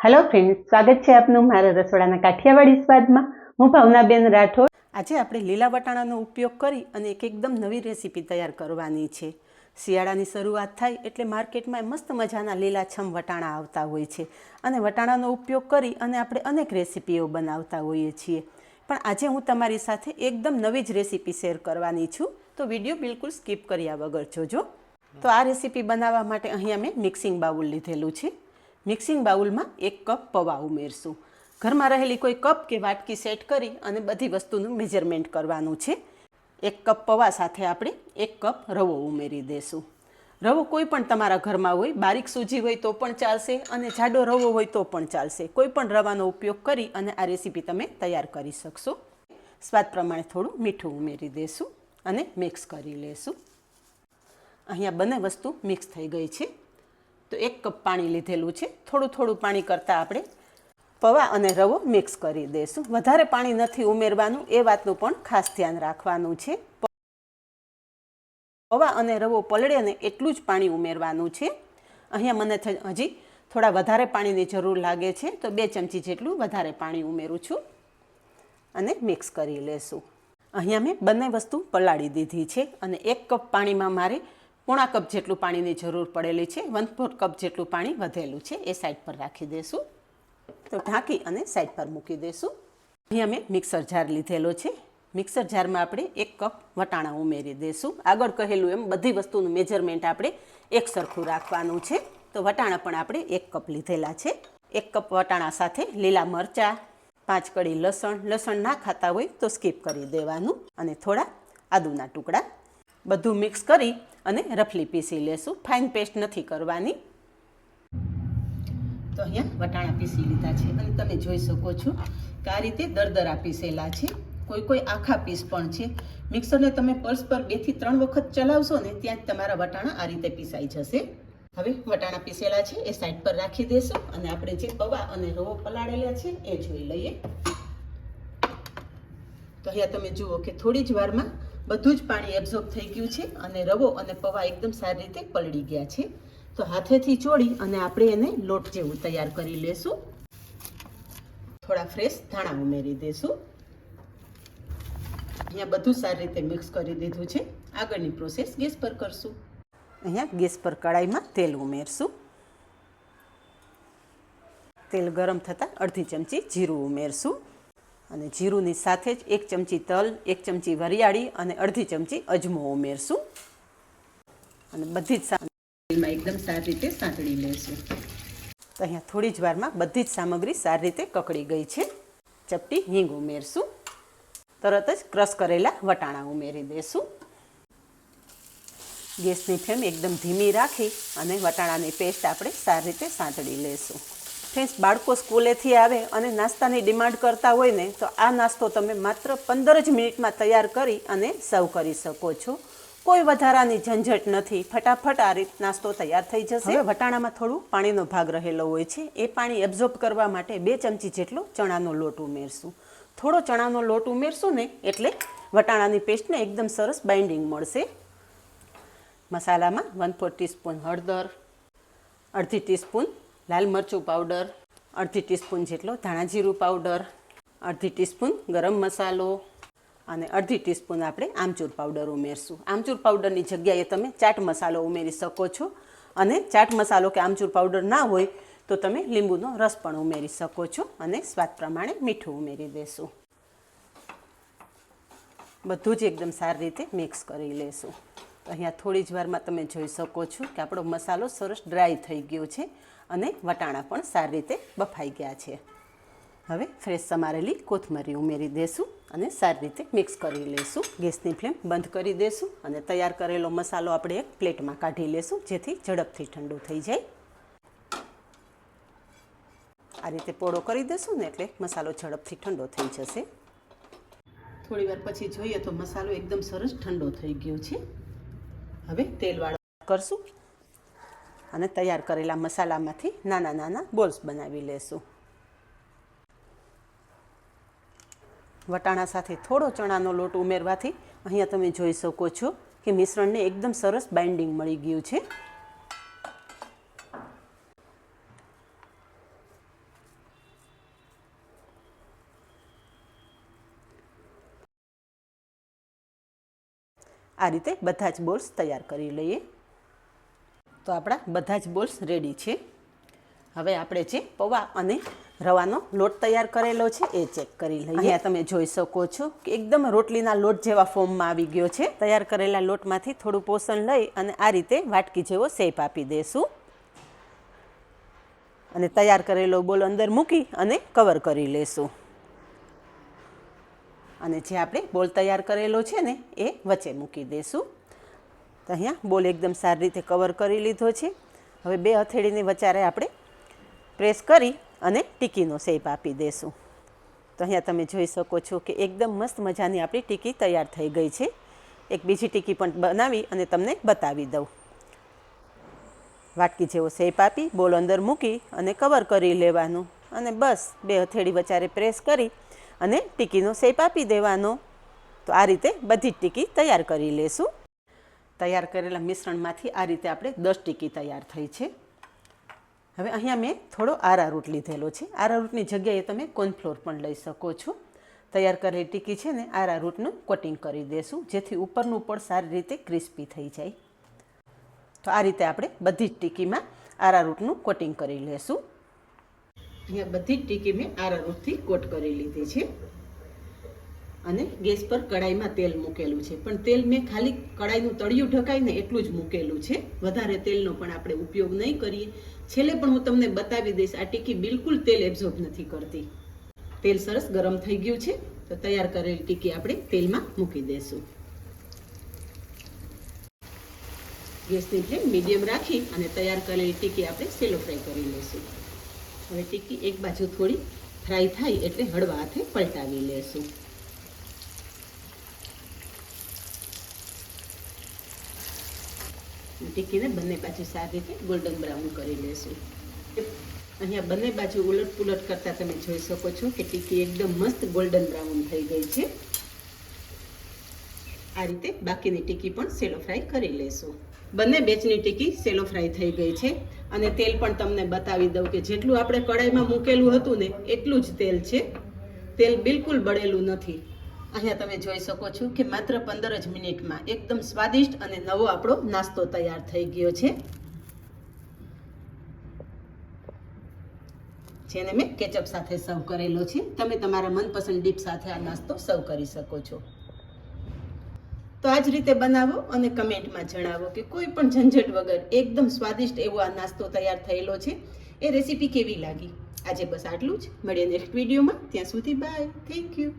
Hello friends, સ્વાગત છે આપનું મારા રસોડાના કાઠિયાવાડી સ્વાદમાં. હું ભાવનાબેન રાઠોડ. આજે આપણે લીલા વટાણાનો ઉપયોગ કરી અને એકદમ નવી રેસીપી તૈયાર કરવાની છે. શિયાળાની શરૂઆત થાય એટલે માર્કેટમાં મસ્ત મજાના લીલાછમ વટાણા આવતા હોય છે અને વટાણાનો ઉપયોગ કરી અને આપણે અનેક રેસીપીઓ બનાવતા હોઈએ છીએ. પણ આજે હું તમારી સાથે એકદમ નવી જ રેસીપી શેર કરવાની છું, તો વિડીયો બિલકુલ સ્કીપ કર્યા વગર જોજો. તો આ રેસીપી બનાવવા માટે અહીંયા મેં મિક્સિંગ બાઉલ લીધેલું છે. મિક્સિંગ બાઉલમાં 1 કપ પૌવા ઉમેરશું. ઘરમાં રહેલી કોઈ કપ કે વાટકી સેટ કરી અને બધી વસ્તુનું મેજરમેન્ટ કરવાનું છે. 1 કપ પૌવા સાથે આપણે 1 કપ રવો ઉમેરી દઈશું. રવો કોઈ પણ તમારા ઘરમાં હોય, બારીક સૂજી હોય તો પણ ચાલશે અને જાડો રવો હોય તો પણ ચાલશે. કોઈ પણ રવાનો ઉપયોગ કરી અને આ રેસીપી તમે તૈયાર કરી શકશો. સ્વાદ પ્રમાણે થોડું મીઠું ઉમેરી દઈશું અને મિક્સ કરી લેશું. અહીંયા બંને વસ્તુ મિક્સ થઈ ગઈ છે. તો 1 કપ પાણી લીધેલું છે. થોડું થોડું પાણી કરતાં આપણે પૌવા અને રવો મિક્સ કરી દઈશું. વધારે પાણી નથી ઉમેરવાનું, એ વાતનું પણ ખાસ ધ્યાન રાખવાનું છે. પૌવા અને રવો પલળે ને એટલું જ પાણી ઉમેરવાનું છે. અહીંયા મને હજી થોડા વધારે પાણીની જરૂર લાગે છે, તો 2 ચમચી જેટલું વધારે પાણી ઉમેરું છું અને મિક્સ કરી લેશું. અહીંયા મેં બંને વસ્તુ પલાળી દીધી છે અને 1 કપ પાણીમાં મારે 1/4 કપ જેટલું પાણીની જરૂર પડેલી છે. 1/4 કપ જેટલું પાણી વધેલું છે, એ સાઈડ પર રાખી દઈશું. તો ઢાંકી અને સાઈડ પર મૂકી દઈશું. અહીંયા મેં મિક્સર જાર લીધેલો છે. મિક્સર જારમાં આપણે 1 કપ વટાણા ઉમેરી દઈશું. આગળ કહેલું એમ બધી વસ્તુનું મેજરમેન્ટ આપણે એક સરખું રાખવાનું છે. તો વટાણા પણ આપણે 1 કપ લીધેલા છે. 1 કપ વટાણા સાથે લીલા મરચાં, 5 કળી લસણ ના ખાતા હોય તો સ્કીપ કરી દેવાનું, અને થોડા આદુના ટુકડા. બધું મિક્સ કરી અને રફલી પીસી લેશું. ફાઇન પેસ્ટ નથી કરવાની. તો અહીંયા વટાણા પીસી લીધા છે અને તમે જોઈ શકો છો કે આ રીતે દરદરા પીસેલા છે. કોઈ આખા પીસ પણ છે. મિક્સરને તમે પલ્સ પર 2 થી 3 વખત ચલાવશો ને ત્યાં જ તમારા વટાણા આ રીતે પીસાઈ જશે. હવે વટાણા પીસેલા છે એ સાઈડ પર રાખી દઈશું અને આપણે જે પૌવા અને રવો પલાળેલા છે એ જોઈ લઈએ. તો અહીંયા તમે જુઓ કે થોડી જ વારમાં બધું જ પાણી એબ્ઝોર્બ થઈ ગયું છે અને રવો અને પૌવા એકદમ સારી રીતે પલળી ગયા છે. તો હાથેથી ચોળી અને આપણે એને લોટ જેવું તૈયાર કરી લેશું. થોડા ફ્રેશ ધાણા ઉમેરી દઈશું. અહીંયા બધું સારી રીતે મિક્સ કરી દીધું છે. આગળની પ્રોસેસ ગેસ પર કરશું. અહીંયા ગેસ પર કડાઈમાં તેલ ઉમેરશું. તેલ ગરમ થતાં અડધી ચમચી જીરું ઉમેરશું અને જીરુંની સાથે જ 1 ચમચી તલ, 1 ચમચી વરિયાળી અને અડધી ચમચી અજમો ઉમેરશું અને બધી જ તેલમાં એકદમ સારી રીતે સાંતળી લેશું. તો અહીંયા થોડી જ વારમાં બધી જ સામગ્રી સારી રીતે કકડી ગઈ છે. ચપટી હિંગ ઉમેરશું. તરત જ ક્રશ કરેલા વટાણા ઉમેરી દઈશું. ગેસની ફ્લેમ એકદમ ધીમી રાખી અને વટાણાની પેસ્ટ આપણે સારી રીતે સાંતળી લેશું. ફ્રેન્ડ્સ, બાળકો સ્કૂલેથી આવે અને નાસ્તાની ડિમાન્ડ કરતા હોય ને, તો આ નાસ્તો તમે માત્ર 15 જ મિનિટમાં તૈયાર કરી અને સર્વ કરી શકો છો. કોઈ વધારાની ઝંઝટ નથી. ફટાફટ આ રીત નાસ્તો તૈયાર થઈ જશે. હવે વટાણામાં થોડું પાણીનો ભાગ રહેલો હોય છે. એ પાણી એબ્ઝોર્બ કરવા માટે 2 ચમચી જેટલો ચણાનો લોટ ઉમેરશું. થોડો ચણાનો લોટ ઉમેરશું ને એટલે વટાણાની પેસ્ટને એકદમ સરસ બાઇન્ડિંગ મળશે. મસાલામાં 1/4 ટીસ્પૂન હળદર, અડધી ટીસ્પૂન લાલ મરચું પાવડર, અડધી ટીસ્પૂન જેટલો ધાણા જીરું પાવડર, અડધી ટીસ્પૂન ગરમ મસાલો અને અડધી ટીસ્પૂન આપણે આમચૂર પાવડર ઉમેરશું. આમચૂર પાવડરની જગ્યાએ તમે ચાટ મસાલો ઉમેરી શકો છો અને ચાટ મસાલો કે આમચૂર પાવડર ના હોય તો તમે લીંબુનો રસ પણ ઉમેરી શકો છો અને સ્વાદ પ્રમાણે મીઠું ઉમેરી દેશું. બધું જ એકદમ સારી રીતે મિક્સ કરી લેશું. તો અહીંયા થોડી જ વારમાં તમે જોઈ શકો છો કે આપણો મસાલો સરસ ડ્રાય થઈ ગયો છે અને વટાણા પણ સારી રીતે બફાઈ ગયા છે. હવે ફ્રેશ સમારેલી કોથમરી ઉમેરી દઈશું અને સારી રીતે મિક્સ કરી લઈશું. ગેસની ફ્લેમ બંધ કરી દઈશું અને તૈયાર કરેલો મસાલો આપણે એક પ્લેટમાં કાઢી લઈશું, જેથી ઝડપથી ઠંડુ થઈ જાય. આ રીતે પોળો કરી દઈશું ને એટલે મસાલો ઝડપથી ઠંડો થઈ જશે. થોડી વાર પછી જોઈએ તો મસાલો એકદમ સરસ ઠંડો થઈ ગયો છે. હવે તેલવાળો કરશું અને તૈયાર કરેલા મસાલામાંથી નાના નાના બોલ્સ બનાવી લેશું. વટાણા સાથે થોડો ચણાનો લોટ ઉમેરવાથી અહીંયા તમે જોઈ શકો છો કે મિશ્રણને એકદમ સરસ બાઇન્ડિંગ મળી ગયું છે. આ રીતે બધા જ બોલ્સ તૈયાર કરી લઈએ. તો આપણા બધા જ બોલ્સ રેડી છે. હવે આપણે જે પૌવા અને રવાનો લોટ તૈયાર કરેલો છે એ ચેક કરી લઈએ. અહીંયા તમે જોઈ શકો છો કે એકદમ રોટલીના લોટ જેવા ફોર્મમાં આવી ગયો છે. તૈયાર કરેલા લોટમાંથી થોડું પોષણ લઈ અને આ રીતે વાટકી જેવો શેપ આપી દઈશું અને તૈયાર કરેલો બોલ અંદર મૂકી અને કવર કરી લેશું. અને જે આપણે બોલ તૈયાર કરેલો છે ને એ વચ્ચે મૂકી દઈશું. તો અહીંયા બોલ એકદમ સારી રીતે કવર કરી લીધો છે. હવે બે હથેળીની વચારે આપણે પ્રેસ કરી અને ટીકીનો શેપ આપી દઈશું. તો અહીંયા તમે જોઈ શકો છો કે એકદમ મસ્ત મજાની આપણી ટીકી તૈયાર થઈ ગઈ છે. એક બીજી ટીકી પણ બનાવી અને તમને બતાવી દઉં. વાટકી જેવો શેપ આપી બોલ અંદર મૂકી અને કવર કરી લેવાનું અને બસ બે હથેળી વચારે પ્રેસ કરી અને ટીકીનો શેપ આપી દેવાનો. તો આ રીતે બધી જ ટીકી તૈયાર કરી લેશું. તૈયાર કરેલા મિશ્રણમાંથી આ રીતે આપણે 10 ટીકી તૈયાર થઈ છે. હવે અહીંયા મેં થોડો આરારૂટ લીધેલો છે. આરારૂટની જગ્યાએ તમે કોર્નફ્લોર પણ લઈ શકો છો. તૈયાર કરેલી ટીકી છે ને આરારૂટનું કોટિંગ કરી દેશું જેથી ઉપરનું પણ સારી રીતે ક્રિસ્પી થઈ જાય. તો આ રીતે આપણે બધી જ ટીકીમાં આરારૂટનું કોટિંગ કરી લેશું. અહીંયા બધી જ ટીકી મેં આરારૂટથી કોટ કરી લીધી છે અને ગેસ પર કડાઈમાં તેલ મૂકેલું છે. પણ તેલ મેં ખાલી કડાઈનું તળિયું ઢકાઈને એટલું જ મૂકેલું છે. વધારે તેલનો પણ આપણે ઉપયોગ નહીં કરીએ. છેલ્લે પણ હું તમને બતાવી દઈશ, આ ટીકી બિલકુલ તેલ એબ્ઝોર્બ નથી કરતી. તેલ સરસ ગરમ થઈ ગયું છે. તો તૈયાર કરેલી ટીકી આપણે તેલમાં મૂકી દઈશું. ગેસની ફ્લેમ મીડિયમ રાખી અને તૈયાર કરેલી ટીકી આપણે સેલો ફ્રાય કરી લઈશું. હવે ટીકી એક બાજુ થોડી ફ્રાય થાય એટલે હળવા હાથે પલટાવી લેશું. ટીકીને બંને બાજુ સારી રીતે ગોલ્ડન બ્રાઉન કરી લેશું. અહીંયા બંને બાજુ ઉલટ પુલટ કરતાં તમે જોઈ શકો છો કે ટીકી એકદમ મસ્ત ગોલ્ડન બ્રાઉન થઈ ગઈ છે. આ રીતે બાકીની ટીકી પણ સેલો ફ્રાય કરી લેશું. બંને બેચની ટીકી સેલો ફ્રાય થઈ ગઈ છે અને તેલ પણ તમને બતાવી દઉં કે જેટલું આપણે કડાઈમાં મૂકેલું હતું ને એટલું જ તેલ છે. તેલ બિલકુલ બળેલું નથી. અહીંયા તમે જોઈ શકો છો કે માત્ર 15 જ મિનિટમાં એકદમ સ્વાદિષ્ટ અને નવો આપણો નાસ્તો તૈયાર થઈ ગયો છે, જેને મેં કેચઅપ સાથે સર્વ કરેલો છે. તમે તમારા મનપસંદ ડીપ સાથે આ નાસ્તો સર્વ કરી શકો છો. તો આ જ રીતે બનાવો અને કમેન્ટમાં જણાવો કે કોઈ પણ ઝંઝટ વગર એકદમ સ્વાદિષ્ટ એવો આ નાસ્તો તૈયાર થયેલો છે. એ રેસીપી કેવી લાગી? આજે બસ આટલું જ. મળીએ નેક્સ્ટ વિડીયોમાં. ત્યાં સુધી બાય. Thank you.